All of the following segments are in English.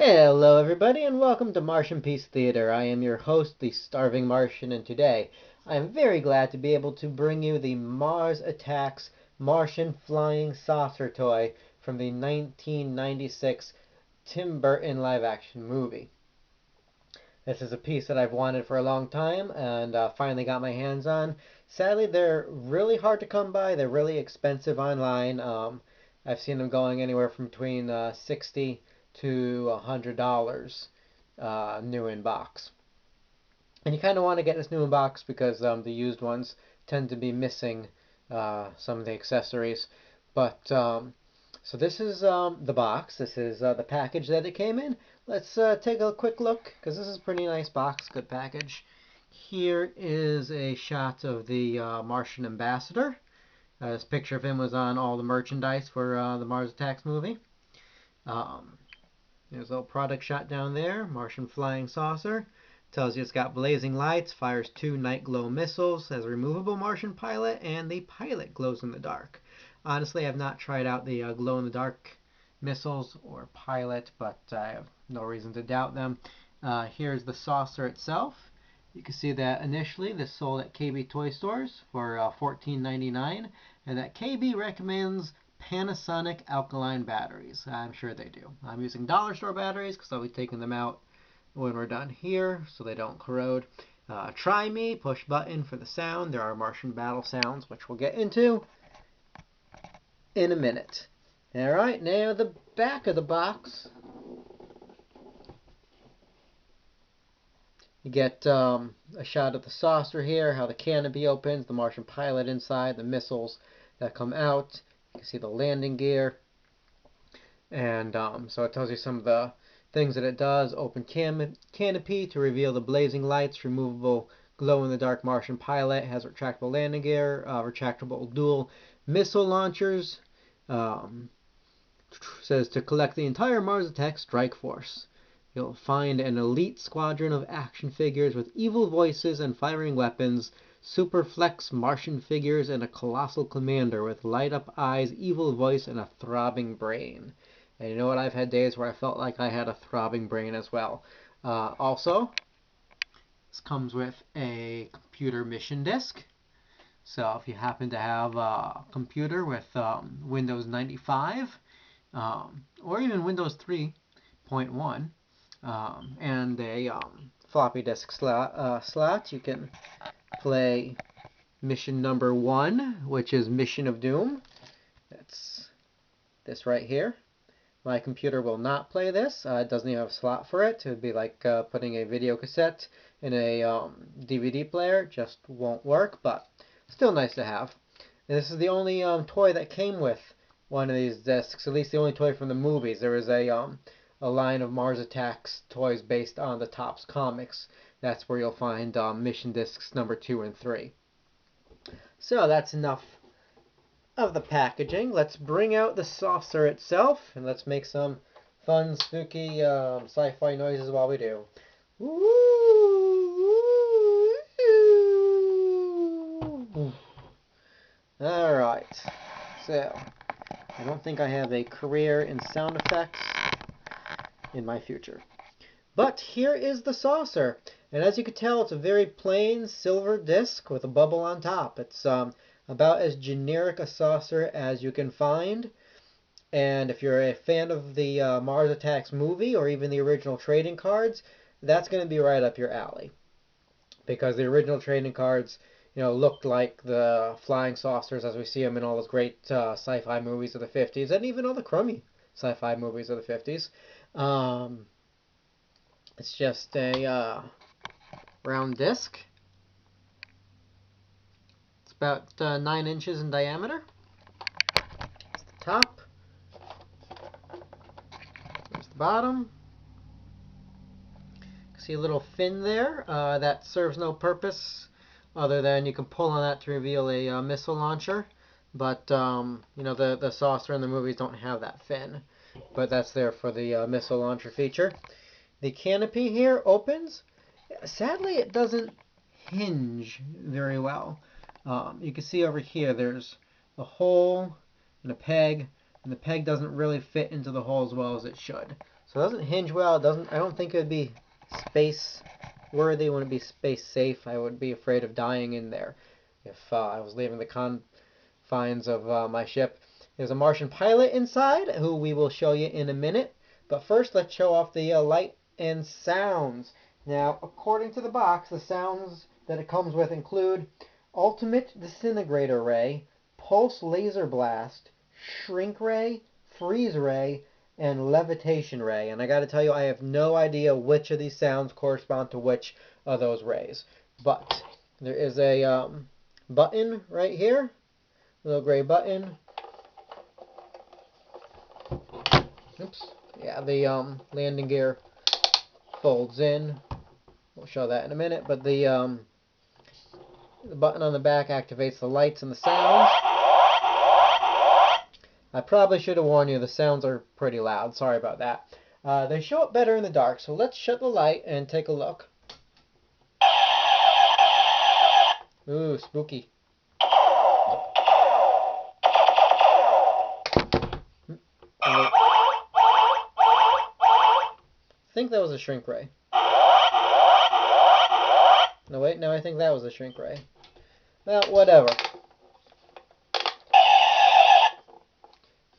Hello everybody and welcome to Martian Peace Theater. I am your host, the Starving Martian, and today I am very glad to be able to bring you the Mars Attacks Martian Flying Saucer toy from the 1996 Tim Burton live-action movie. This is a piece that I've wanted for a long time and finally got my hands on. Sadly, they're really hard to come by. They're really expensive online. I've seen them going anywhere from between $60 to $100 new in box. And you kind of want to get this new in box because the used ones tend to be missing some of the accessories. But so this is the box. This is the package that it came in. Let's take a quick look because this is a pretty nice box, good package. Here is a shot of the Martian ambassador. This picture of him was on all the merchandise for the Mars Attacks movie. There's a little product shot down there, Martian flying saucer. Tells you it's got blazing lights, fires 2 night glow missiles, has a removable Martian pilot, and the pilot glows in the dark. Honestly, I've not tried out the glow in the dark missiles or pilot, but I have no reason to doubt them. Here's the saucer itself. You can see that initially this sold at KB Toy Stores for $14.99, and that KB recommends Panasonic alkaline batteries. I'm sure they do. I'm using dollar store batteries because I'll be taking them out when we're done here so they don't corrode. Try me, push button for the sound. There are Martian battle sounds, which we'll get into in a minute. Alright, now the back of the box. You get a shot of the saucer here, how the canopy opens, the Martian pilot inside, the missiles that come out. You can see the landing gear. And so it tells you some of the things that it does. Open canopy to reveal the blazing lights, removable glow-in-the-dark Martian pilot, has retractable landing gear, retractable dual missile launchers. Says to collect the entire Mars Attack strike force. You'll find an elite squadron of action figures with evil voices and firing weapons, super flex Martian figures, and a colossal commander with light-up eyes, evil voice, and a throbbing brain. And you know what? I've had days where I felt like I had a throbbing brain as well. Also, this comes with a computer mission disk. So if you happen to have a computer with Windows 95 or even Windows 3.1 and a floppy disk slot, you can play mission number 1, which is Mission of Doom. That's this right here. My computer will not play this. It doesn't even have a slot for it. It would be like putting a video cassette in a DVD player. It just won't work, but still nice to have. And this is the only toy that came with one of these discs, at least the only toy from the movies. There is a line of Mars Attacks toys based on the Topps comics. That's where you'll find mission discs number 2 and 3. So that's enough of the packaging. Let's bring out the saucer itself and let's make some fun, spooky sci-fi noises while we do. Alright, so I don't think I have a career in sound effects in my future. But here is the saucer, and as you can tell, it's a very plain silver disc with a bubble on top. It's about as generic a saucer as you can find. And if you're a fan of the Mars Attacks movie or even the original trading cards, that's going to be right up your alley. Because the original trading cards, looked like the flying saucers as we see them in all those great sci-fi movies of the 50s and even all the crummy sci-fi movies of the 50s. It's just a round disc. It's about 9 inches in diameter. That's the top. There's the bottom. See a little fin there. That serves no purpose other than you can pull on that to reveal a missile launcher. But, the saucer in the movies don't have that fin. But that's there for the missile launcher feature. The canopy here opens. Sadly, it doesn't hinge very well. You can see over here there's a hole and a peg and the peg doesn't really fit into the hole as well as it should. So it doesn't hinge well. It doesn't. I don't think it would be space worthy. Wouldn't be space safe. I would be afraid of dying in there if I was leaving the confines of my ship. There's a Martian pilot inside, who we will show you in a minute. But first, let's show off the light and sounds. Now, according to the box, the sounds that it comes with include Ultimate Disintegrator Ray, Pulse Laser Blast, Shrink Ray, Freeze Ray, and Levitation Ray. And I gotta tell you, I have no idea which of these sounds correspond to which of those rays. But there is a button right here, a little gray button. Oops. Yeah, the landing gear folds in. We'll show that in a minute. But the button on the back activates the lights and the sounds. I probably should have warned you, the sounds are pretty loud. Sorry about that. They show up better in the dark, so let's shut the light and take a look. Ooh, spooky. I think that was a shrink ray. No, wait, no, I think that was a shrink ray. Well, whatever.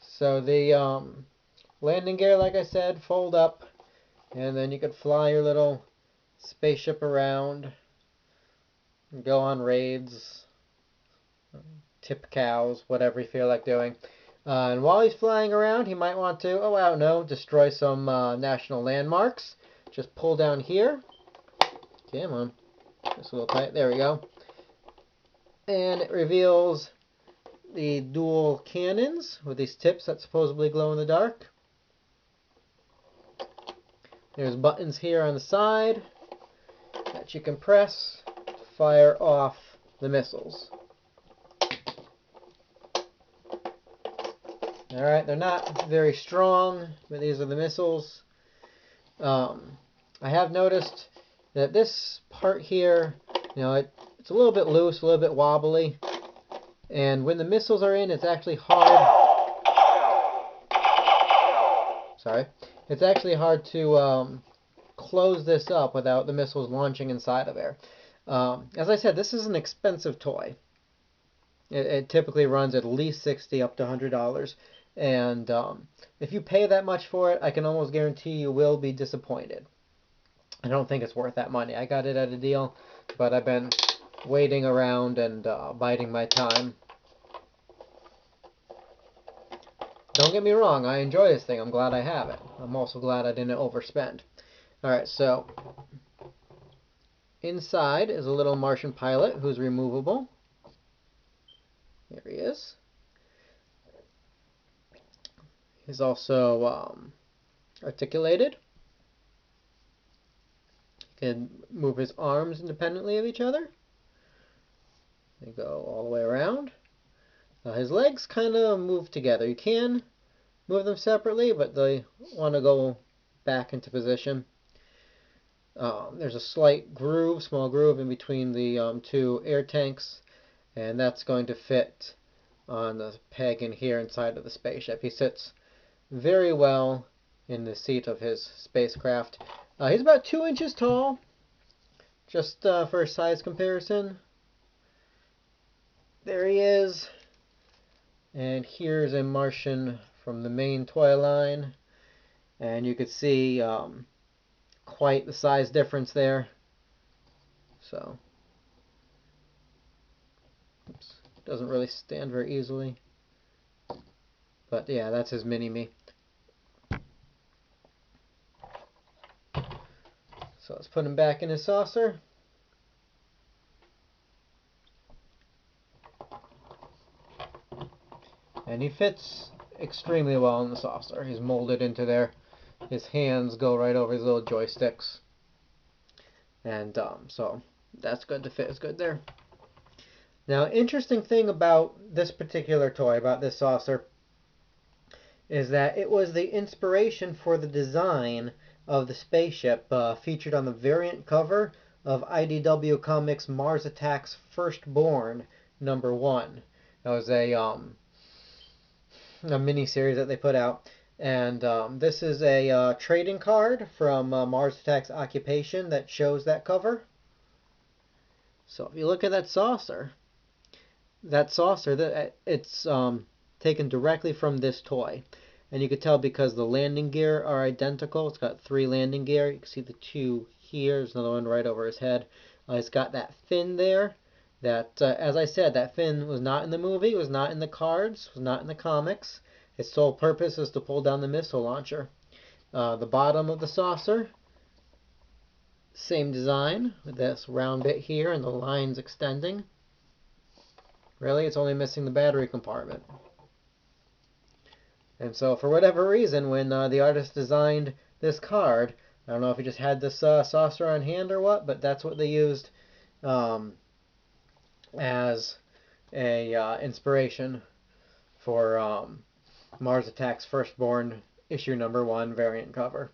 So the landing gear, like I said, fold up, and then you could fly your little spaceship around and go on raids, tip cows, whatever you feel like doing. And while he's flying around, he might want to, oh, I don't know, destroy some national landmarks. Just pull down here. Come on. Just a little tight. There we go. And it reveals the dual cannons with these tips that supposedly glow in the dark. There's buttons here on the side that you can press to fire off the missiles. Alright, they're not very strong, but these are the missiles. I have noticed that this part here, it's a little bit loose, a little bit wobbly. And when the missiles are in, it's actually hard. Sorry. It's actually hard to close this up without the missiles launching inside of there. As I said, this is an expensive toy. It typically runs at least $60 up to $100. And if you pay that much for it, I can almost guarantee you will be disappointed. I don't think it's worth that money. I got it at a deal, but I've been waiting around and biding my time. Don't get me wrong, I enjoy this thing. I'm glad I have it. I'm also glad I didn't overspend. Alright, so inside is a little Martian pilot who's removable. Here he is. He's also articulated. He can move his arms independently of each other. They go all the way around. His legs kind of move together. You can move them separately, but they want to go back into position. There's a slight groove, small groove in between the two air tanks, and that's going to fit on the peg in here inside of the spaceship. He sits very well in the seat of his spacecraft. He's about 2 inches tall, just for a size comparison. There he is. And here's a Martian from the main toy line. And you could see quite the size difference there. So, oops, doesn't really stand very easily. But yeah, that's his mini-me. So let's put him back in his saucer. And he fits extremely well in the saucer. He's molded into there. His hands go right over his little joysticks. And so that's good to fit. It's good there. Now, interesting thing about this particular toy, about this saucer, is that it was the inspiration for the design of the spaceship featured on the variant cover of IDW Comics' Mars Attacks Firstborn #1. That was a a mini series that they put out. And this is a trading card from Mars Attacks Occupation that shows that cover. So if you look at that saucer, it's taken directly from this toy. And you could tell because the landing gear are identical. It's got 3 landing gear. You can see the 2 here. There's another one right over his head. It's got that fin there. That, as I said, that fin was not in the movie. It was not in the cards. It was not in the comics. Its sole purpose is to pull down the missile launcher. The bottom of the saucer, same design with this round bit here and the lines extending. Really, it's only missing the battery compartment. And so, for whatever reason, when the artist designed this card, I don't know if he just had this saucer on hand or what, but that's what they used as a inspiration for Mars Attacks Firstborn issue #1 variant cover.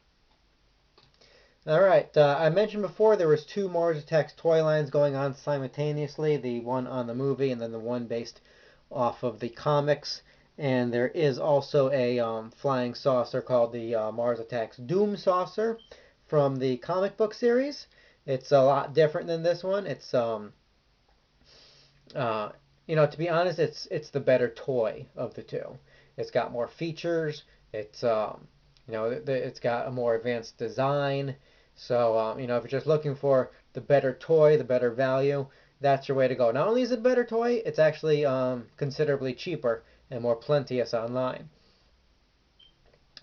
Alright, I mentioned before there was 2 Mars Attacks toy lines going on simultaneously, the one on the movie and then the one based off of the comics. And there is also a flying saucer called the Mars Attacks Doom Saucer from the comic book series. It's a lot different than this one. It's to be honest, it's the better toy of the two. It's got more features. It's it's got a more advanced design. So if you're just looking for the better toy, the better value, that's your way to go. Not only is it a better toy, it's actually considerably cheaper and more plenteous online.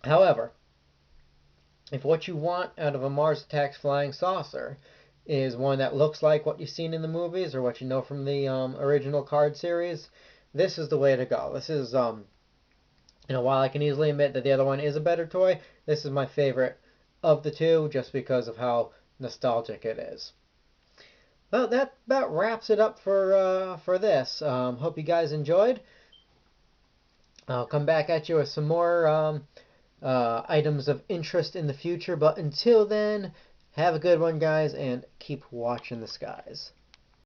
However, if what you want out of a Mars Attacks flying saucer is one that looks like what you've seen in the movies or what you know from the original card series, this is the way to go. This is, while I can easily admit that the other one is a better toy, this is my favorite of the two just because of how nostalgic it is. Well, that about wraps it up for this. Hope you guys enjoyed. I'll come back at you with some more items of interest in the future. But until then, have a good one, guys, and keep watching the skies.